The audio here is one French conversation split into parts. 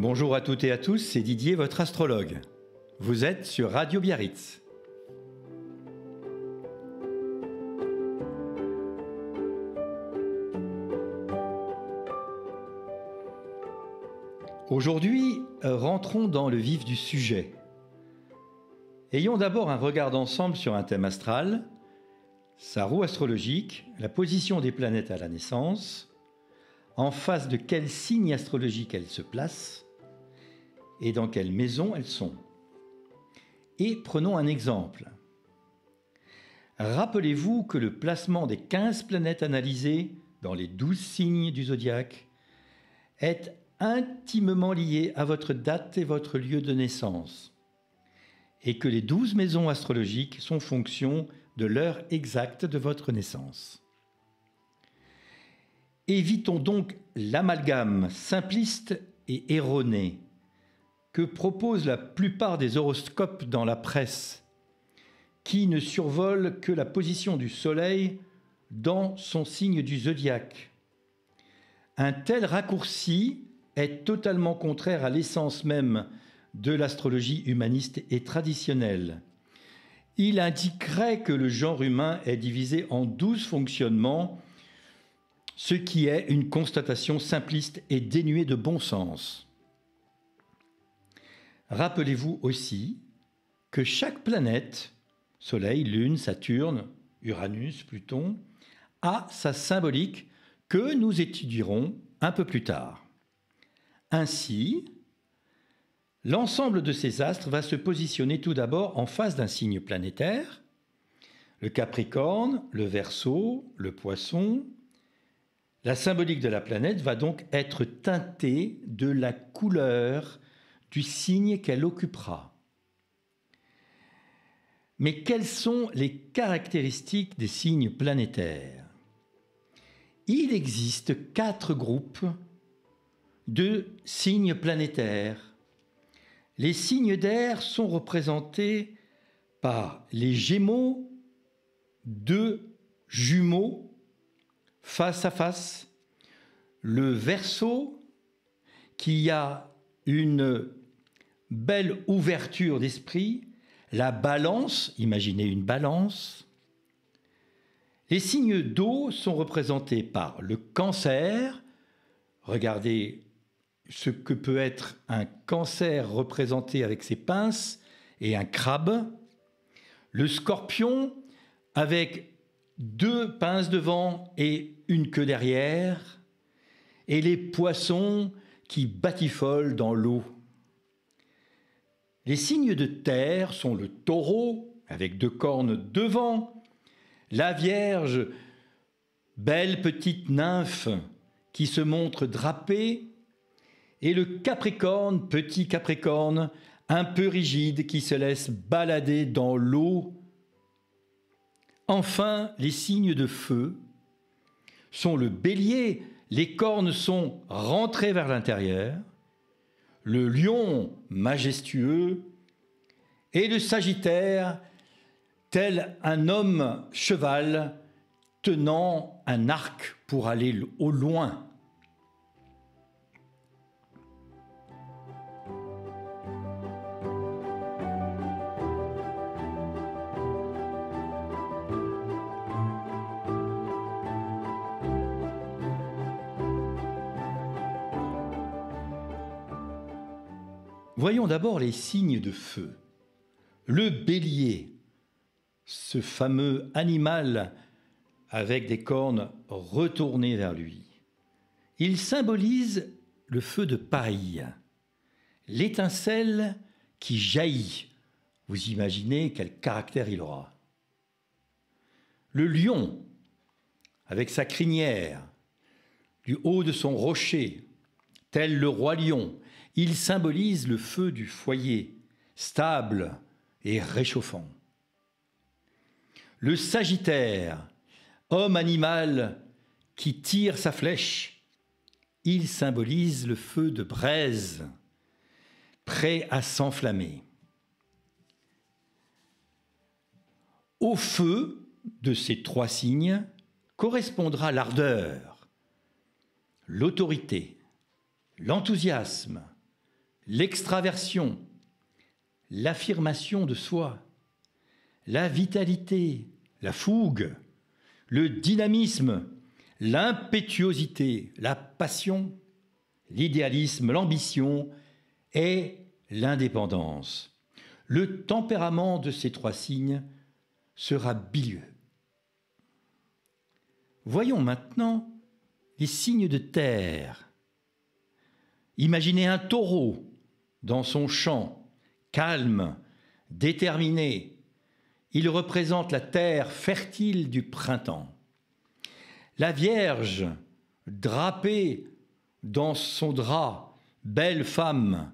Bonjour à toutes et à tous, c'est Didier, votre astrologue. Vous êtes sur Radio Biarritz. Aujourd'hui, rentrons dans le vif du sujet. Ayons d'abord un regard d'ensemble sur un thème astral, sa roue astrologique, la position des planètes à la naissance, en face de quel signe astrologique elles se placent et dans quelle maison elles sont. Et prenons un exemple. Rappelez-vous que le placement des 15 planètes analysées dans les 12 signes du zodiaque est intimement lié à votre date et votre lieu de naissance, et que les 12 maisons astrologiques sont fonction de l'heure exacte de votre naissance. Évitons donc l'amalgame simpliste et erroné que proposent la plupart des horoscopes dans la presse, qui ne survolent que la position du Soleil dans son signe du zodiaque. Un tel raccourci est totalement contraire à l'essence même de l'astrologie humaniste et traditionnelle. Il indiquerait que le genre humain est divisé en 12 fonctionnements, ce qui est une constatation simpliste et dénuée de bon sens. Rappelez-vous aussi que chaque planète, Soleil, Lune, Saturne, Uranus, Pluton, a sa symbolique que nous étudierons un peu plus tard. Ainsi, l'ensemble de ces astres va se positionner tout d'abord en face d'un signe planétaire, le Capricorne, le Verseau, le Poisson. La symbolique de la planète va donc être teintée de la couleur du signe qu'elle occupera. Mais quelles sont les caractéristiques des signes planétaires ? Il existe 4 groupes de signes planétaires. Les signes d'air sont représentés par les Gémeaux, 2 jumeaux face à face, le Verseau qui a une belle ouverture d'esprit, la Balance, imaginez une balance. Les signes d'eau sont représentés par le Cancer. Regardez ce que peut être un cancer représenté avec ses pinces et un crabe. Le Scorpion avec 2 pinces devant et une queue derrière. Et les Poissons qui batifolent dans l'eau. Les signes de terre sont le Taureau avec 2 cornes devant, la Vierge, belle petite nymphe qui se montre drapée, et le Capricorne, petit Capricorne, un peu rigide qui se laisse balader dans l'eau. Enfin, les signes de feu sont le Bélier, les cornes sont rentrées vers l'intérieur, le Lion majestueux et le Sagittaire, tel un homme cheval tenant un arc pour aller au loin. Voyons d'abord les signes de feu. Le Bélier, ce fameux animal avec des cornes retournées vers lui. Il symbolise le feu de paille, l'étincelle qui jaillit. Vous imaginez quel caractère il aura. Le Lion, avec sa crinière, du haut de son rocher, tel le roi lion, il symbolise le feu du foyer, stable et réchauffant. Le Sagittaire, homme animal qui tire sa flèche, il symbolise le feu de braise, prêt à s'enflammer. Au feu de ces 3 signes correspondra l'ardeur, l'autorité, l'enthousiasme, l'extraversion, l'affirmation de soi, la vitalité, la fougue, le dynamisme, l'impétuosité, la passion, l'idéalisme, l'ambition et l'indépendance. Le tempérament de ces trois signes sera bilieux. Voyons maintenant les signes de terre. Imaginez un taureau dans son champ, calme, déterminé. Il représente la terre fertile du printemps. La Vierge, drapée dans son drap, belle femme,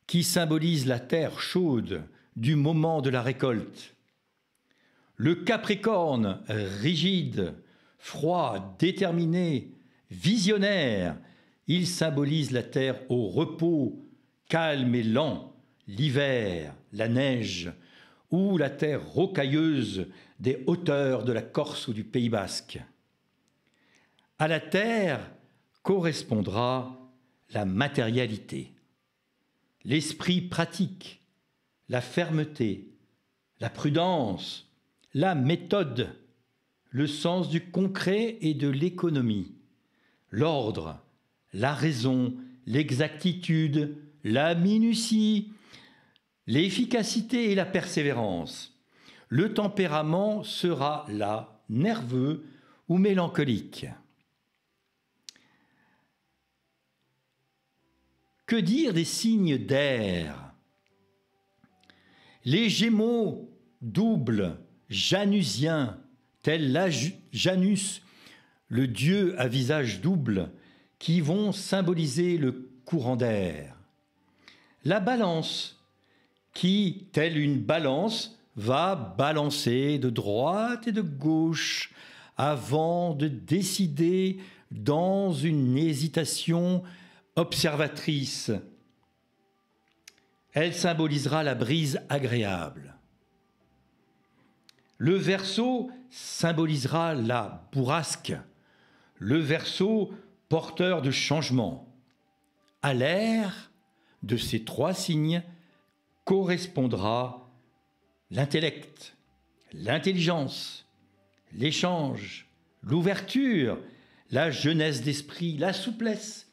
qui symbolise la terre chaude du moment de la récolte. Le Capricorne, rigide, froid, déterminé, visionnaire, il symbolise la terre au repos, calme et lent, l'hiver, la neige, ou la terre rocailleuse des hauteurs de la Corse ou du Pays basque. À la terre correspondra la matérialité, l'esprit pratique, la fermeté, la prudence, la méthode, le sens du concret et de l'économie, l'ordre, la raison, l'exactitude, la minutie, l'efficacité et la persévérance. Le tempérament sera là, nerveux ou mélancolique. Que dire des signes d'air? Les Gémeaux doubles, janusiens, tels Janus, le dieu à visage double, qui vont symboliser le courant d'air. La Balance, qui, telle une balance, va balancer de droite et de gauche avant de décider dans une hésitation observatrice. Elle symbolisera la brise agréable. Le Verseau symbolisera la bourrasque, le Verseau porteur de changement. À l'air de ces trois signes correspondra l'intellect, l'intelligence, l'échange, l'ouverture, la jeunesse d'esprit, la souplesse,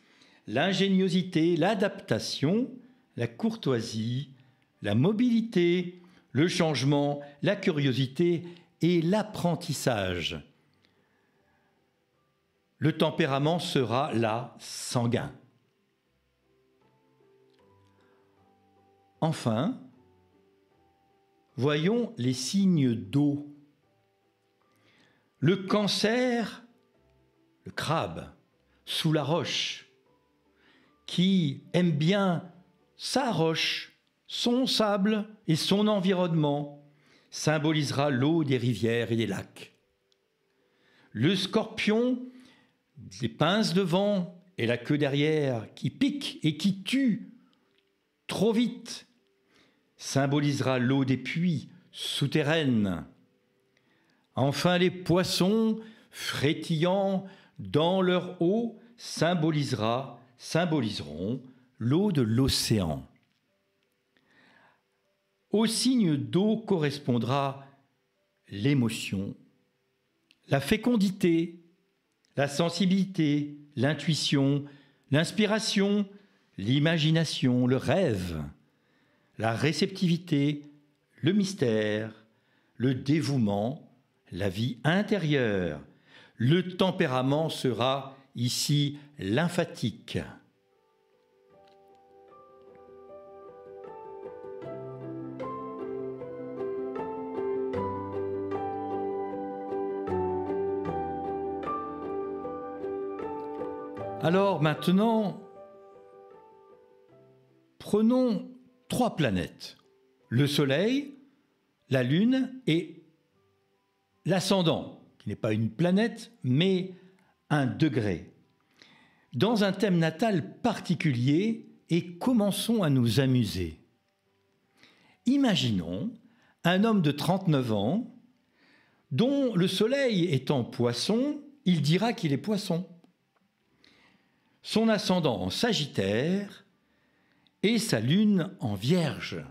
l'ingéniosité, l'adaptation, la courtoisie, la mobilité, le changement, la curiosité et l'apprentissage. Le tempérament sera là sanguin. Enfin, voyons les signes d'eau. Le Cancer, le crabe, sous la roche, qui aime bien sa roche, son sable et son environnement, symbolisera l'eau des rivières et des lacs. Le Scorpion, des pinces devant et la queue derrière, qui pique et qui tue trop vite, symbolisera l'eau des puits souterraines. Enfin, les Poissons, frétillant dans leur eau, symboliseront l'eau de l'océan. Au signe d'eau correspondra l'émotion, la fécondité, la sensibilité, l'intuition, l'inspiration, l'imagination, le rêve, la réceptivité, le mystère, le dévouement, la vie intérieure. Le tempérament sera ici lymphatique. Alors maintenant, prenons trois planètes, le Soleil, la Lune et l'ascendant, qui n'est pas une planète, mais un degré, dans un thème natal particulier, et commençons à nous amuser. Imaginons un homme de 39 ans dont le Soleil étant Poisson, il dira qu'il est Poisson. Son ascendant en Sagittaire et sa lune en Vierge.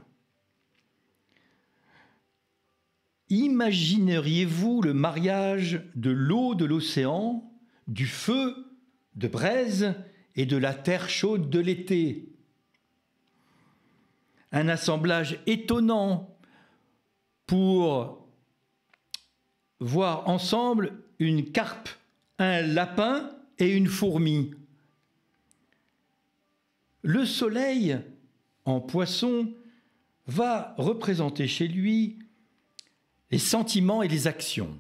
Imagineriez-vous le mariage de l'eau de l'océan, du feu de braise et de la terre chaude de l'été? Un assemblage étonnant pour voir ensemble une carpe, un lapin et une fourmi. Le soleil, en Poisson, va représenter chez lui les sentiments et les actions.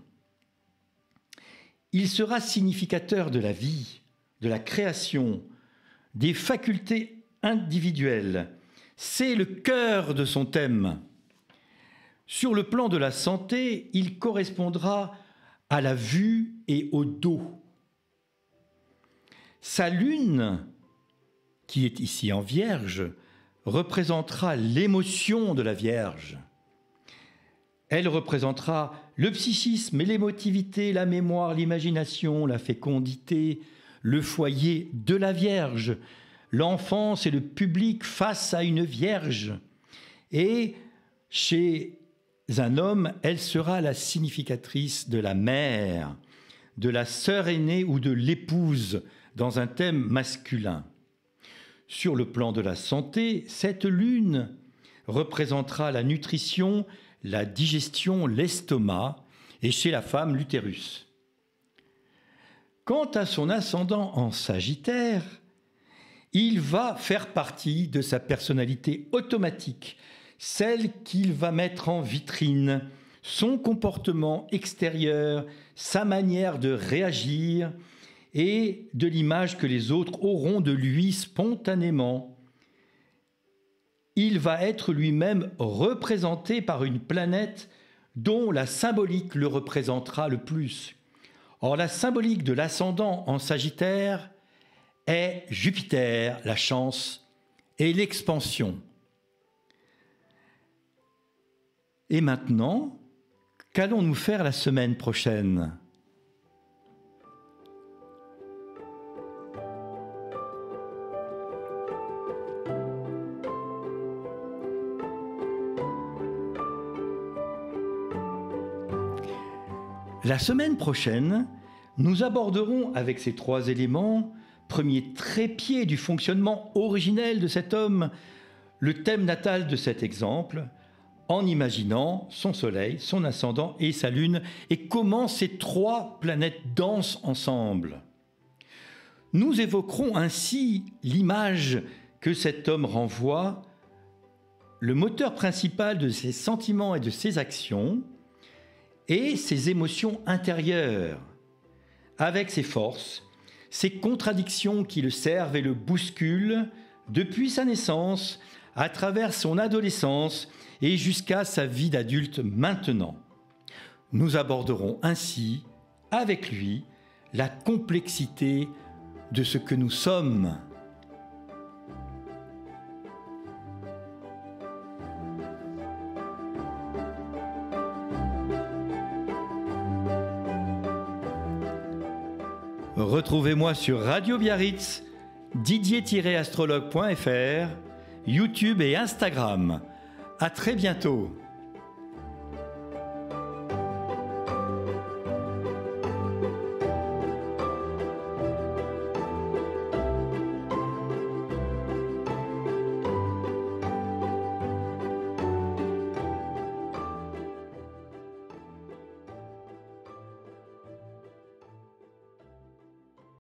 Il sera significateur de la vie, de la création, des facultés individuelles. C'est le cœur de son thème. Sur le plan de la santé, il correspondra à la vue et au dos. Sa lune, qui est ici en Vierge, représentera l'émotion de la Vierge. Elle représentera le psychisme et l'émotivité, la mémoire, l'imagination, la fécondité, le foyer de la Vierge, l'enfance et le public face à une Vierge. Et chez un homme, elle sera la significatrice de la mère, de la sœur aînée ou de l'épouse, dans un thème masculin. Sur le plan de la santé, cette lune représentera la nutrition, la digestion, l'estomac, et chez la femme, l'utérus. Quant à son ascendant en Sagittaire, il va faire partie de sa personnalité automatique, celle qu'il va mettre en vitrine, son comportement extérieur, sa manière de réagir et de l'image que les autres auront de lui spontanément. Il va être lui-même représenté par une planète dont la symbolique le représentera le plus. Or, la symbolique de l'ascendant en Sagittaire est Jupiter, la chance et l'expansion. Et maintenant, qu'allons-nous faire la semaine prochaine ? La semaine prochaine, nous aborderons avec ces 3 éléments, premier trépied du fonctionnement originel de cet homme, le thème natal de cet exemple, en imaginant son soleil, son ascendant et sa lune, et comment ces 3 planètes dansent ensemble. Nous évoquerons ainsi l'image que cet homme renvoie, le moteur principal de ses sentiments et de ses actions, et ses émotions intérieures, avec ses forces, ses contradictions qui le servent et le bousculent depuis sa naissance, à travers son adolescence et jusqu'à sa vie d'adulte maintenant. Nous aborderons ainsi, avec lui, la complexité de ce que nous sommes. Retrouvez-moi sur Radio Biarritz, didier-astrologue.fr, YouTube et Instagram. À très bientôt.